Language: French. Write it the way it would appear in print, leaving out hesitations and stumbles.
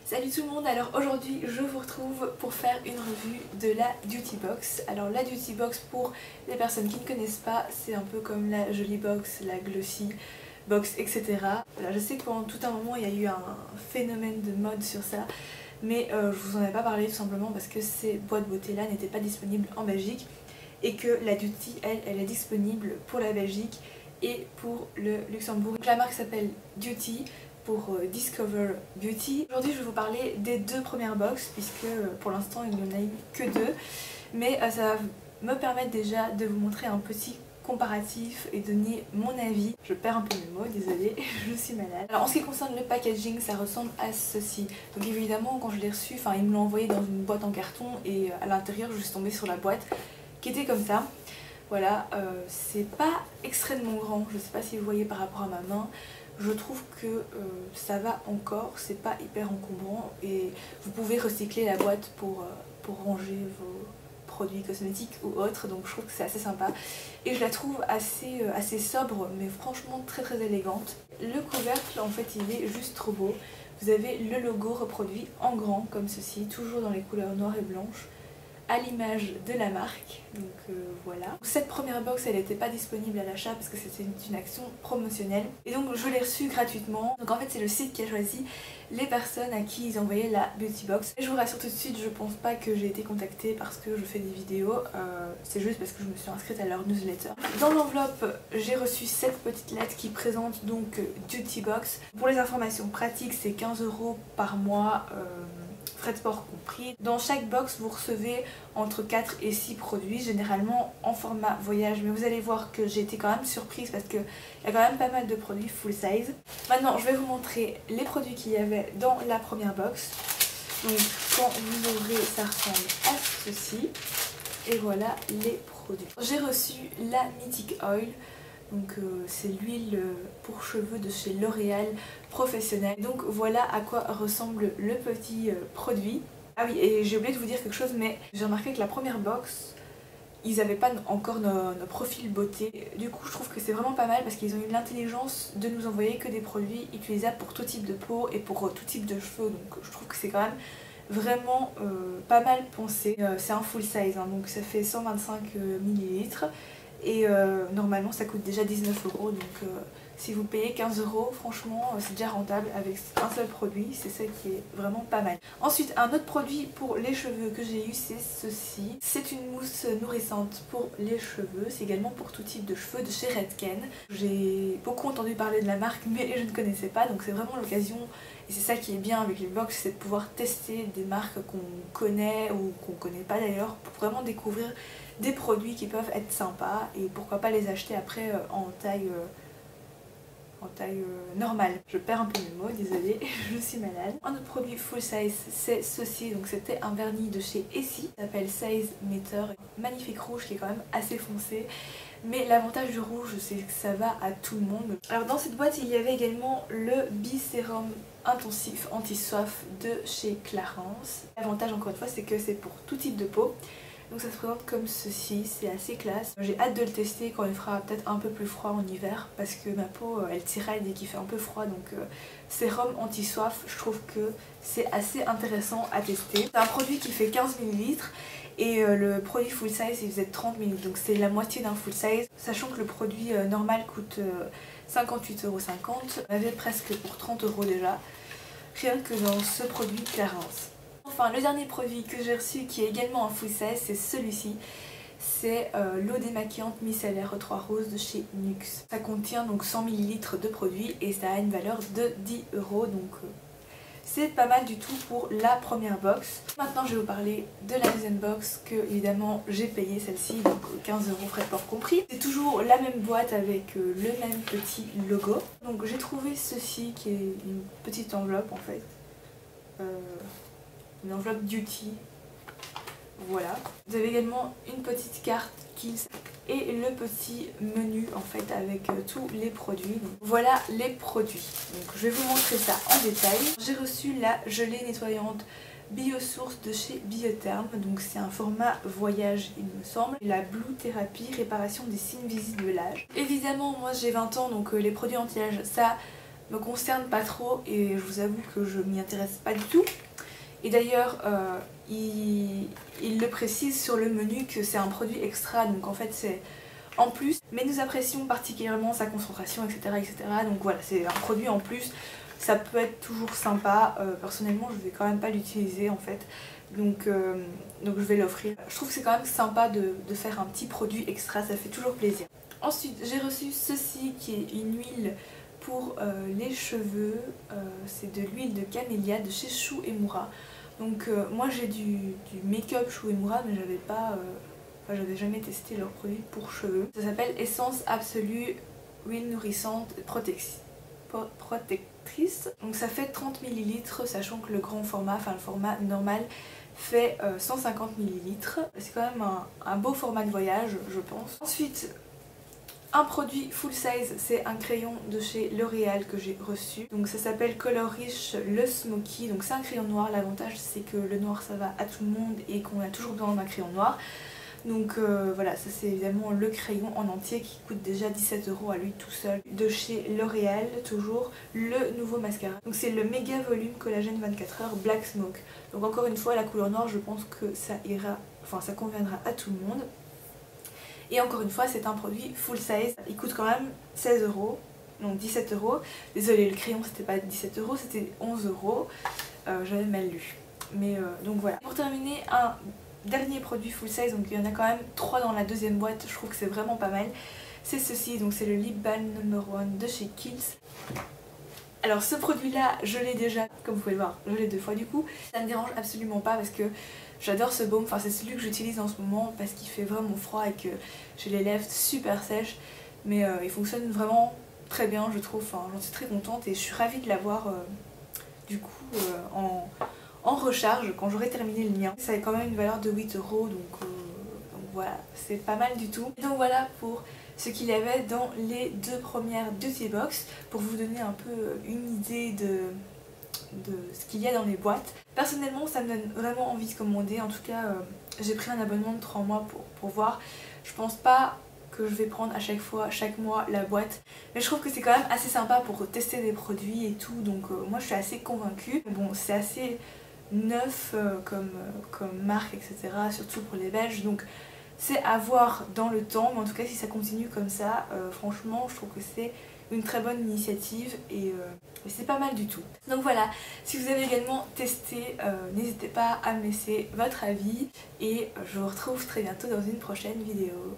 Salut tout le monde, alors aujourd'hui je vous retrouve pour faire une revue de la Beauty Box. Alors la Beauty Box, pour les personnes qui ne connaissent pas, c'est un peu comme la Jolie Box, la Glossy Box, etc. Voilà, je sais que pendant tout un moment il y a eu un phénomène de mode sur ça, mais je vous en ai pas parlé tout simplement parce que ces boîtes beauté là n'étaient pas disponibles en Belgique et que la Beauty, elle est disponible pour la Belgique et pour le Luxembourg. Donc, la marque s'appelle Beauty pour Discover Beauty. Aujourd'hui je vais vous parler des deux premières box puisque pour l'instant il n'y en a eu que deux, mais ça va me permettre déjà de vous montrer un petit comparatif et donner mon avis. Je perds un peu mes mots, désolée, je suis malade. Alors en ce qui concerne le packaging, ça ressemble à ceci. Donc évidemment quand je l'ai reçu, ils me l'ont envoyé dans une boîte en carton et à l'intérieur je suis tombée sur la boîte qui était comme ça. Voilà, c'est pas extrêmement grand, je sais pas si vous voyez par rapport à ma main. Je trouve que ça va encore, c'est pas hyper encombrant et vous pouvez recycler la boîte pour ranger vos produits cosmétiques ou autres, donc je trouve que c'est assez sympa et je la trouve assez sobre mais franchement très élégante. Le couvercle en fait il est juste trop beau, vous avez le logo reproduit en grand comme ceci, toujours dans les couleurs noires et blanches, à l'image de la marque, donc voilà. Cette première box elle n'était pas disponible à l'achat parce que c'était une action promotionnelle et donc je l'ai reçue gratuitement. Donc en fait c'est le site qui a choisi les personnes à qui ils envoyaient la Beauty Box. Et je vous rassure tout de suite, je pense pas que j'ai été contactée parce que je fais des vidéos, c'est juste parce que je me suis inscrite à leur newsletter. Dans l'enveloppe j'ai reçu cette petite lettre qui présente donc Beauty Box. Pour les informations pratiques c'est 15 € par mois, frais de port compris. Dans chaque box vous recevez entre 4 et 6 produits, généralement en format voyage, mais vous allez voir que j'ai été quand même surprise parce qu'il y a quand même pas mal de produits full size. Maintenant je vais vous montrer les produits qu'il y avait dans la première box. Donc quand vous ouvrez ça ressemble à ceci et voilà les produits. J'ai reçu la Mythic Oil. Donc c'est l'huile pour cheveux de chez L'Oréal Professionnel. Donc voilà à quoi ressemble le petit produit. Ah oui, et j'ai oublié de vous dire quelque chose, mais j'ai remarqué que la première box, ils n'avaient pas encore nos profils beauté. Du coup je trouve que c'est vraiment pas mal parce qu'ils ont eu l'intelligence de nous envoyer que des produits utilisables pour tout type de peau et pour tout type de cheveux. Donc je trouve que c'est quand même vraiment pas mal pensé. C'est un full size, hein, donc ça fait 125 ml. Et normalement ça coûte déjà 19 €, donc si vous payez 15 €, franchement c'est déjà rentable avec un seul produit, c'est ça qui est vraiment pas mal. Ensuite un autre produit pour les cheveux que j'ai eu, c'est ceci. C'est une mousse nourrissante pour les cheveux, c'est également pour tout type de cheveux de chez Redken. J'ai beaucoup entendu parler de la marque mais je ne connaissais pas, donc c'est vraiment l'occasion. Et c'est ça qui est bien avec les box, c'est de pouvoir tester des marques qu'on connaît ou qu'on connaît pas d'ailleurs, pour vraiment découvrir des produits qui peuvent être sympas et pourquoi pas les acheter après en taille normale. Je perds un peu mes mots, désolée, je suis malade. Un autre produit full size, c'est ceci, donc c'était un vernis de chez Essie, ça s'appelle Size Meter, magnifique rouge qui est quand même assez foncé. Mais l'avantage du rouge, c'est que ça va à tout le monde. Alors dans cette boîte, il y avait également le Bisérum intensif anti-soif de chez Clarins. L'avantage encore une fois, c'est que c'est pour tout type de peau. Donc ça se présente comme ceci, c'est assez classe. J'ai hâte de le tester quand il fera peut-être un peu plus froid en hiver parce que ma peau elle tiraille dès qu'il fait un peu froid, donc sérum anti-soif, je trouve que c'est assez intéressant à tester. C'est un produit qui fait 15 ml et le produit full size il faisait 30 ml, donc c'est la moitié d'un full size. Sachant que le produit normal coûte 58,50 €, on avait presque pour 30 € déjà, rien que dans ce produit Clarins. Enfin le dernier produit que j'ai reçu qui est également un full size, c'est celui-ci. C'est l'eau démaquillante micellaire 3 roses de chez Nuxe. Ça contient donc 100 ml de produit et ça a une valeur de 10 €, donc c'est pas mal du tout pour la première box. Maintenant je vais vous parler de la deuxième box que évidemment j'ai payé celle-ci, donc 15 € frais de port compris. C'est toujours la même boîte avec le même petit logo. Donc j'ai trouvé ceci qui est une petite enveloppe en fait. Une enveloppe Beauty, voilà. Vous avez également une petite carte Kills et le petit menu en fait avec tous les produits. Donc, voilà les produits. Donc je vais vous montrer ça en détail. J'ai reçu la gelée nettoyante Biosource de chez Biotherm, donc c'est un format voyage il me semble. La Blue Therapy, réparation des signes visibles de l'âge. Évidemment moi j'ai 20 ans donc les produits anti-âge ça me concerne pas trop et je vous avoue que je m'y intéresse pas du tout. Et d'ailleurs il le précise sur le menu que c'est un produit extra, donc en fait c'est en plus, mais nous apprécions particulièrement sa concentration, etc. etc. Donc voilà, c'est un produit en plus, ça peut être toujours sympa. Personnellement je vais quand même pas l'utiliser en fait, donc je vais l'offrir. Je trouve que c'est quand même sympa de faire un petit produit extra, ça fait toujours plaisir. Ensuite j'ai reçu ceci qui est une huile pour les cheveux, c'est de l'huile de camélia de chez Shu Uemura. Donc moi j'ai du make-up Shu Uemura mais j'avais pas... j'avais jamais testé leurs produits pour cheveux. Ça s'appelle Essence Absolue Huile Nourrissante Protectrice. Donc ça fait 30 ml, sachant que le grand format, enfin le format normal, fait 150 ml. C'est quand même un beau format de voyage, je pense. Ensuite, un produit full size, c'est un crayon de chez L'Oréal que j'ai reçu. Donc ça s'appelle Color Riche Le Smoky. Donc c'est un crayon noir. L'avantage c'est que le noir ça va à tout le monde et qu'on a toujours besoin d'un crayon noir. Donc voilà, ça c'est évidemment le crayon en entier qui coûte déjà 17 € à lui tout seul. De chez L'Oréal, toujours le nouveau mascara. Donc c'est le Méga Volume Collagène 24 heures Black Smoke. Donc encore une fois, la couleur noire, je pense que ça ira, enfin ça conviendra à tout le monde. Et encore une fois, c'est un produit full size. Il coûte quand même 16 €, donc 17 €. Désolée, le crayon c'était pas 17 €, c'était 11 €. J'avais mal lu. Mais donc voilà. Pour terminer, un dernier produit full size, donc il y en a quand même 3 dans la deuxième boîte, je trouve que c'est vraiment pas mal. C'est ceci, donc c'est le Lip Balm No. 1 de chez Kiehl's. Alors ce produit là, je l'ai déjà, comme vous pouvez le voir, je l'ai 2 fois du coup. Ça me dérange absolument pas parce que j'adore ce baume, enfin c'est celui que j'utilise en ce moment parce qu'il fait vraiment froid et que j'ai les lèvres super sèches. Mais il fonctionne vraiment très bien je trouve, enfin, j'en suis très contente et je suis ravie de l'avoir du coup en recharge quand j'aurai terminé le mien. Ça a quand même une valeur de 8 €, donc voilà, c'est pas mal du tout. Et donc voilà pour ce qu'il y avait dans les 2 premières beauty box, pour vous donner un peu une idée de ce qu'il y a dans les boîtes. Personnellement ça me donne vraiment envie de commander, en tout cas j'ai pris un abonnement de 3 mois pour voir. Je pense pas que je vais prendre à chaque fois, chaque mois la boîte, mais je trouve que c'est quand même assez sympa pour tester des produits et tout, donc moi je suis assez convaincue. Bon, c'est assez neuf comme marque, etc., surtout pour les Belges, donc c'est à voir dans le temps, mais en tout cas si ça continue comme ça, franchement je trouve que c'est une très bonne initiative et c'est pas mal du tout. Donc voilà, si vous avez également testé, n'hésitez pas à me laisser votre avis et je vous retrouve très bientôt dans une prochaine vidéo.